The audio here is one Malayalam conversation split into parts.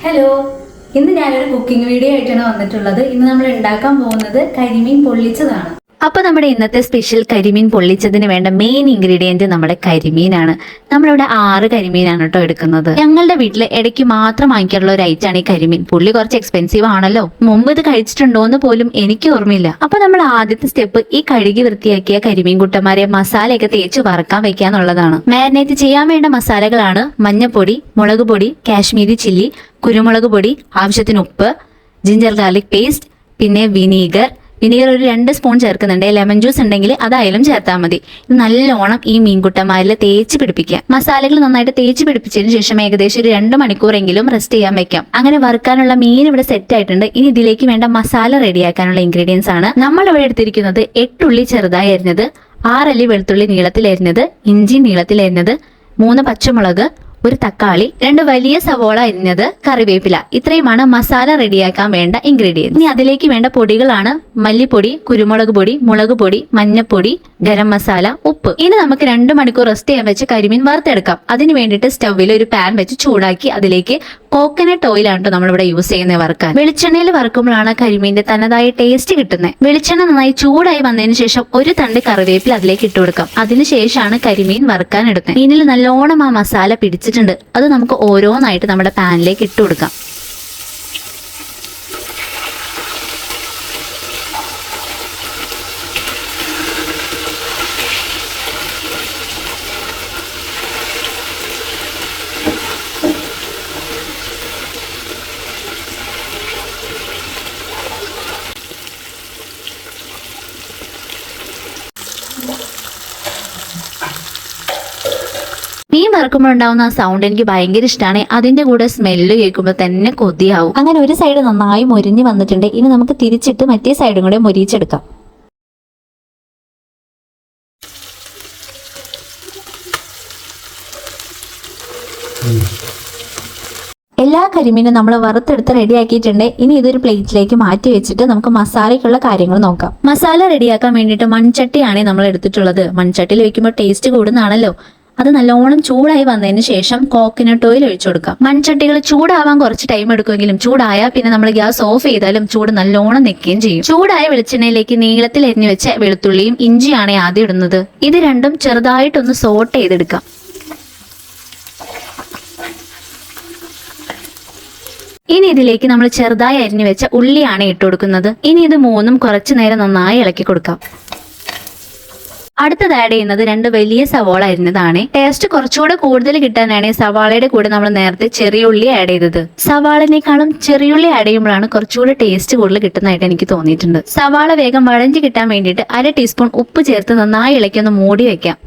ഹലോ, ഇന്ന് ഞാനൊരു കുക്കിംഗ് വീഡിയോ ആയിട്ടാണ് വന്നിട്ടുള്ളത്. ഇന്ന് നമ്മൾ ഉണ്ടാക്കാൻ പോകുന്നത് കരിമീൻ പൊള്ളിച്ചതാണ്. അപ്പൊ നമ്മുടെ ഇന്നത്തെ സ്പെഷ്യൽ കരിമീൻ പൊള്ളിച്ചതിന് വേണ്ട മെയിൻ ഇൻഗ്രീഡിയന്റ് നമ്മുടെ കരിമീനാണ്. നമ്മളിവിടെ 6 കരിമീനാണ് കേട്ടോ എടുക്കുന്നത്. ഞങ്ങളുടെ വീട്ടിൽ ഇടയ്ക്ക് മാത്രം വാങ്ങിക്കാറുള്ള ഒരു ഐറ്റാണ് ഈ കരിമീൻ. പുള്ളി കുറച്ച് എക്സ്പെൻസീവ് ആണല്ലോ. മുമ്പ് ഇത് കഴിച്ചിട്ടുണ്ടോ എന്ന് പോലും എനിക്ക് ഓർമ്മയില്ല. അപ്പൊ നമ്മൾ ആദ്യത്തെ സ്റ്റെപ്പ് ഈ കഴുകി വൃത്തിയാക്കിയ കരിമീൻ കുട്ടന്മാരെ മസാലയൊക്കെ തേച്ച് വറക്കാൻ വെക്കാന്നുള്ളതാണ്. മാരിനേറ്റ് ചെയ്യാൻ വേണ്ട മസാലകളാണ് മഞ്ഞപ്പൊടി, മുളക് പൊടി, കാശ്മീരി ചില്ലി, കുരുമുളക് പൊടി, ആവശ്യത്തിന് ഉപ്പ്, ജിഞ്ചർ ഗാർലിക് പേസ്റ്റ്, പിന്നെ വിനീഗർ ഒരു 2 സ്പൂൺ ചേർക്കുന്നുണ്ട്. ലെമൺ ജ്യൂസ് ഉണ്ടെങ്കിൽ അതായാലും ചേർത്താൽ മതി. ഇത് നല്ലോണം ഈ മീൻകുട്ടന്മാരിൽ തേച്ച് പിടിപ്പിക്കുക. മസാലകൾ നന്നായിട്ട് തേച്ച് പിടിപ്പിച്ചതിന് ശേഷം ഏകദേശം ഒരു 2 മണിക്കൂറെങ്കിലും റെസ്റ്റ് ചെയ്യാൻ വെക്കാം. അങ്ങനെ വറുക്കാനുള്ള മീൻ ഇവിടെ സെറ്റ് ആയിട്ടുണ്ട്. ഇനി ഇതിലേക്ക് വേണ്ട മസാല റെഡിയാക്കാനുള്ള ഇൻഗ്രീഡിയൻസ് ആണ് നമ്മൾ ഇവിടെ എടുത്തിരിക്കുന്നത്. 8 ഉള്ളി ചെറുതായി അരിഞ്ഞത്, 6 അല്ലി വെളുത്തുള്ളി നീളത്തിൽ അരിഞ്ഞത്, ഇഞ്ചി നീളത്തിൽ അരിഞ്ഞത്, 3 പച്ചമുളക്, 1 തക്കാളി, 2 വലിയ സവോള അരിഞ്ഞത്, കറിവേപ്പില. ഇത്രയുമാണ് മസാല റെഡിയാക്കാൻ വേണ്ട ഇൻഗ്രീഡിയൻസ്. ഇനി അതിലേക്ക് വേണ്ട പൊടികളാണ് മല്ലിപ്പൊടി, കുരുമുളക് പൊടി, മുളക് പൊടി, മഞ്ഞപ്പൊടി, ഗരം മസാല, ഉപ്പ്. ഇനി നമുക്ക് 2 മണിക്കൂർ റെസ്റ്റ് ചെയ്യാൻ വെച്ച് കരിമീൻ വറുത്തെടുക്കാം. അതിന് വേണ്ടിയിട്ട് സ്റ്റൗവിൽ ഒരു പാൻ വെച്ച് ചൂടാക്കി അതിലേക്ക് കോക്കനട്ട് ഓയിൽ ആണ് നമ്മളിവിടെ യൂസ് ചെയ്യുന്നത് വറുക്കാൻ. വെളിച്ചെണ്ണയിൽ വറുക്കുമ്പോഴാണ് കരിമീന്റെ തനതായ ടേസ്റ്റ് കിട്ടുന്നത്. വെളിച്ചെണ്ണ നന്നായി ചൂടായി വന്നതിന് ശേഷം 1 തണ്ട് കറിവേപ്പില അതിലേക്ക് ഇട്ട് കൊടുക്കാം. അതിനുശേഷമാണ് കരിമീൻ വറുക്കാൻ എടുക്കുന്നത്. മീനിൽ നല്ലോണം ആ മസാല പിടിച്ചിട്ടുണ്ട്. അത് നമുക്ക് ഓരോന്നായിട്ട് നമ്മുടെ പാനിലേക്ക് ഇട്ട് കൊടുക്കാം. മീൻ വറുക്കുമ്പോഴുണ്ടാവുന്ന ആ സൗണ്ട് എനിക്ക് ഭയങ്കര ഇഷ്ടമാണ്. അതിന്റെ കൂടെ സ്മെല്ല് കേൾക്കുമ്പോൾ തന്നെ കൊതിയാവും. അങ്ങനെ ഒരു സൈഡ് നന്നായി മൊരിഞ്ഞ് വന്നിട്ടുണ്ട്. ഇനി നമുക്ക് തിരിച്ചിട്ട് മറ്റേ സൈഡും കൂടെ മൊരിച്ചെടുക്കാം. എല്ലാ കരിമീനും നമ്മൾ വറുത്തെടുത്ത് റെഡിയാക്കിയിട്ടുണ്ട്. ഇനി ഇതൊരു പ്ലേറ്റിലേക്ക് മാറ്റി വെച്ചിട്ട് നമുക്ക് മസാലയ്ക്കുള്ള കാര്യങ്ങൾ നോക്കാം. മസാല റെഡിയാക്കാൻ വേണ്ടിയിട്ട് മൺചട്ടിയാണ് നമ്മൾ എടുത്തിട്ടുള്ളത്. മൺചട്ടിയിൽ വെക്കുമ്പോൾ ടേസ്റ്റ് കൂടുന്നതാണല്ലോ. അത് നല്ലോണം ചൂടായി വന്നതിന് ശേഷം കോക്കനട്ട് ഓയിൽ ഒഴിച്ചു കൊടുക്കാം. മൺചട്ടികൾ ചൂടാവാൻ കുറച്ച് ടൈം എടുക്കുമെങ്കിലും ചൂടായാൽ പിന്നെ നമ്മൾ ഗ്യാസ് ഓഫ് ചെയ്താലും ചൂട് നല്ലോണം നിൽക്കുകയും ചെയ്യും. ചൂടായ വെളിച്ചെണ്ണയിലേക്ക് നീളത്തിൽ എരിഞ്ഞു വെച്ച വെളുത്തുള്ളിയും ഇഞ്ചിയാണ് ആദ്യം ഇടുന്നത്. ഇത് രണ്ടും ചെറുതായിട്ടൊന്ന് സോട്ട് ചെയ്തെടുക്കാം. ഇനി ഇതിലേക്ക് നമ്മൾ ചെറുതായി അരിഞ്ഞു വെച്ച ഉള്ളിയാണ് ഇട്ട് കൊടുക്കുന്നത്. ഇനി ഇത് മൂന്നും കുറച്ചു നേരം നന്നായി ഇളക്കി കൊടുക്കാം. അടുത്തത് ആഡ് ചെയ്യുന്നത് 2 വലിയ സവാള അരിഞ്ഞതാണ്. ടേസ്റ്റ് കുറച്ചുകൂടെ കൂടുതൽ കിട്ടാനാണ് സവാളയുടെ കൂടെ നമ്മൾ നേരത്തെ ചെറിയ ഉള്ളി ആഡ് ചെയ്തത്. സവാളിനേക്കാളും ചെറിയുള്ളി ആഡ് ചെയ്യുമ്പോഴാണ് കുറച്ചുകൂടെ ടേസ്റ്റ് കൂടുതൽ കിട്ടുന്നതായിട്ട് എനിക്ക് തോന്നിയിട്ടുണ്ട്. സവാള വേഗം വഴഞ്ഞു കിട്ടാൻ വേണ്ടിയിട്ട് 1/2 ടീസ്പൂൺ ഉപ്പ് ചേർത്ത് നന്നായി ഇളക്കി ഒന്ന് മൂടി വെക്കാം.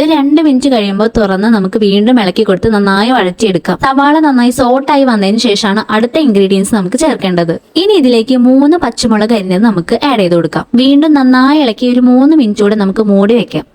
ഒരു 2 മിനിറ്റ് കഴിയുമ്പോൾ തുറന്ന് നമുക്ക് വീണ്ടും ഇളക്കി കൊടുത്ത് നന്നായി വഴറ്റിയെടുക്കാം. സവാള നന്നായി സോട്ടായി വന്നതിന് ശേഷമാണ് അടുത്ത ഇൻഗ്രീഡിയൻസ് നമുക്ക് ചേർക്കേണ്ടത്. ഇനി ഇതിലേക്ക് 3 പച്ചമുളക് അരിഞ്ഞത് നമുക്ക് ആഡ് ചെയ്ത് കൊടുക്കാം. വീണ്ടും നന്നായി ഇളക്കി ഒരു 3 മിനിറ്റ് കൂടെ നമുക്ക് മൂടി വെക്കാം.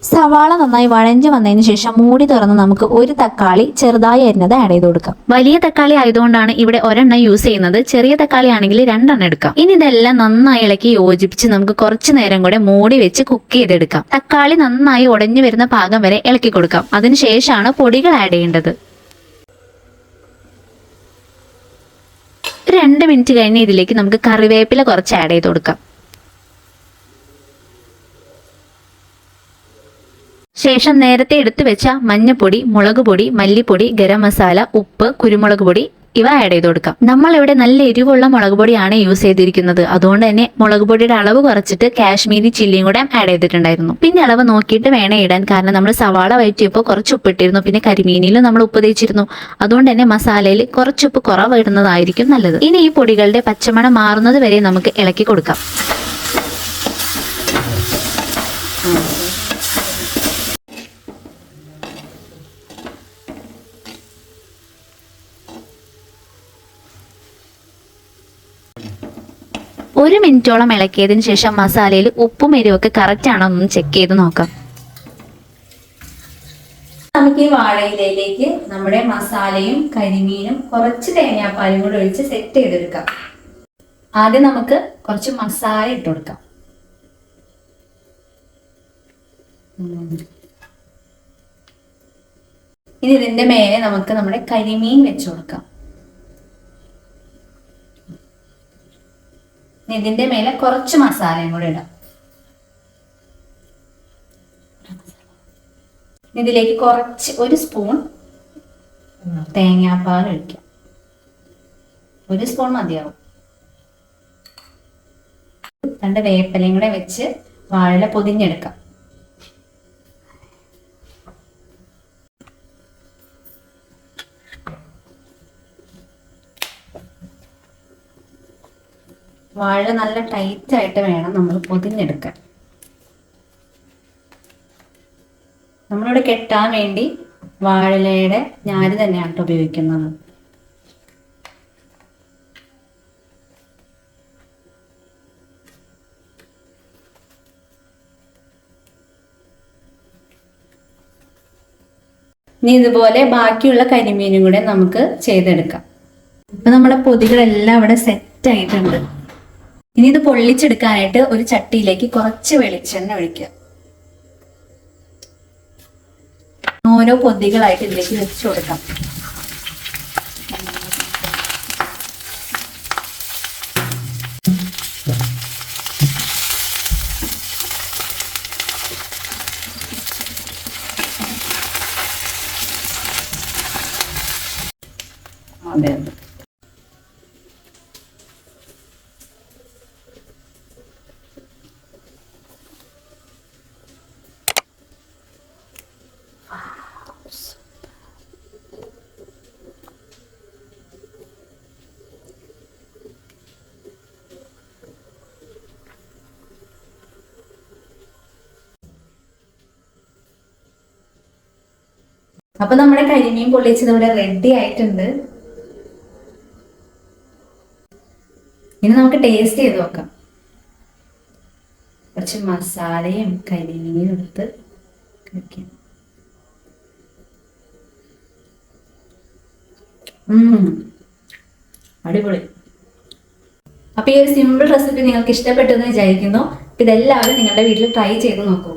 സവാള നന്നായി വഴഞ്ഞു വന്നതിന് ശേഷം മൂടി തുറന്ന് നമുക്ക് 1 തക്കാളി ചെറുതായി അരിഞ്ഞത് ആഡ് ചെയ്ത് കൊടുക്കാം. വലിയ തക്കാളി ആയതുകൊണ്ടാണ് ഇവിടെ 1 യൂസ് ചെയ്യുന്നത്. ചെറിയ തക്കാളി ആണെങ്കിൽ 2 എടുക്കാം. ഇനി ഇതെല്ലാം നന്നായി ഇളക്കി യോജിപ്പിച്ച് നമുക്ക് കുറച്ചു നേരം കൂടെ മൂടി വെച്ച് കുക്ക് ചെയ്തെടുക്കാം. തക്കാളി നന്നായി ഉടഞ്ഞു വരുന്ന പാകം വരെ ഇളക്കി കൊടുക്കാം. അതിനുശേഷമാണ് പൊടികൾ ആഡ് ചെയ്യേണ്ടത്. 2 മിനിറ്റ് കഴിഞ്ഞ് ഇതിലേക്ക് നമുക്ക് കറിവേപ്പില കുറച്ച് ആഡ് ചെയ്ത് കൊടുക്കാം. ശേഷം നേരത്തെ എടുത്തു വെച്ച മഞ്ഞപ്പൊടി, മുളക് പൊടി, മല്ലിപ്പൊടി, ഗരം മസാല, ഉപ്പ്, കുരുമുളക് പൊടി, ഇവ ആഡ് ചെയ്ത് കൊടുക്കാം. നമ്മൾ ഇവിടെ നല്ല എരിവുള്ള മുളക് പൊടിയാണ് യൂസ് ചെയ്തിരിക്കുന്നത്. അതുകൊണ്ട് തന്നെ മുളക് പൊടിയുടെ അളവ് കുറച്ചിട്ട് കാശ്മീരി ചില്ലിയും കൂടെ ആഡ് ചെയ്തിട്ടുണ്ടായിരുന്നു. പിന്നെ അളവ് നോക്കിയിട്ട് വേണം ഇടാൻ. കാരണം നമ്മൾ സവാള വഴറ്റിയപ്പോൾ കുറച്ച് ഉപ്പിട്ടിരുന്നു. പിന്നെ കരിമീനിലും നമ്മൾ ഉപ്പ് തേച്ചിരുന്നു. അതുകൊണ്ട് തന്നെ മസാലയിൽ കുറച്ച് ഉപ്പ് കുറവ് ഇടുന്നതായിരിക്കും നല്ലത്. ഇനി ഈ പൊടികളുടെ പച്ചമണം മാറുന്നത് വരെ നമുക്ക് ഇളക്കി കൊടുക്കാം. ഒരു മിനിറ്റോളം ഇളക്കിയതിന് ശേഷം മസാലയിൽ ഉപ്പും എരിവൊക്കെ കറക്റ്റ് ആണോ എന്ന് ചെക്ക് ചെയ്ത് നോക്കാം. നമുക്ക് ഈ വാഴയിലയിലേക്ക് നമ്മുടെ മസാലയും കരിമീനും കുറച്ച് തേങ്ങാപ്പാലും കൂടെ ഒഴിച്ച് സെറ്റ് ചെയ്തെടുക്കാം. ആദ്യം നമുക്ക് കുറച്ച് മസാല ഇട്ട് കൊടുക്കാം. ഇനി ഇതിന്റെ മേലെ നമുക്ക് നമ്മുടെ കരിമീൻ വെച്ചു കൊടുക്കാം. ഇതിന്റെ മേലെ കുറച്ച് മസാലയും കൂടെ ഇടാം. ഇതിലേക്ക് കുറച്ച് ഒരു സ്പൂൺ തേങ്ങാപ്പാൽ ഒഴിക്കാം. ഒരു സ്പൂൺ മതിയാവും. 2 വേപ്പിലയും കൂടെ വെച്ച് വാഴ പൊതിഞ്ഞെടുക്കാം. വാഴ നല്ല ടൈറ്റ് ആയിട്ട് വേണം നമ്മൾ പൊതിഞ്ഞെടുക്കാൻ. നമ്മളിവിടെ കെട്ടാൻ വേണ്ടി വാഴയിലയുടെ ഞാര് തന്നെയാണ് ഉപയോഗിക്കുന്നത്. ഇനി ഇതുപോലെ ബാക്കിയുള്ള കരിമീനും കൂടെ നമുക്ക് ചെയ്തെടുക്കാം. ഇപ്പൊ നമ്മുടെ പൊതികളെല്ലാം ഇവിടെ സെറ്റ് ആയിട്ടുണ്ട്. ഇനി ഇത് പൊള്ളിച്ചെടുക്കാനായിട്ട് ഒരു ചട്ടിയിലേക്ക് കുറച്ച് വെളിച്ചെണ്ണ ഒഴിക്കുക. ഓരോ പൊതികളായിട്ട് ഇതിലേക്ക് വെച്ചു കൊടുക്കാം. അതെ. അപ്പൊ നമ്മുടെ കരിമീൻ പൊള്ളിച്ചത് ഇവിടെ റെഡി ആയിട്ടുണ്ട്. ഇനി നമുക്ക് ടേസ്റ്റ് ചെയ്ത് നോക്കാം. കുറച്ച് മസാലയും കരിമീനും എടുത്ത് കഴിക്കാം. അടിപൊളി. അപ്പൊ ഈ ഒരു സിമ്പിൾ റെസിപ്പി നിങ്ങൾക്ക് ഇഷ്ടപ്പെട്ടു എന്ന് വിചാരിക്കുന്നു. ഇതെല്ലാവരും നിങ്ങളുടെ വീട്ടിൽ ട്രൈ ചെയ്ത് നോക്കൂ.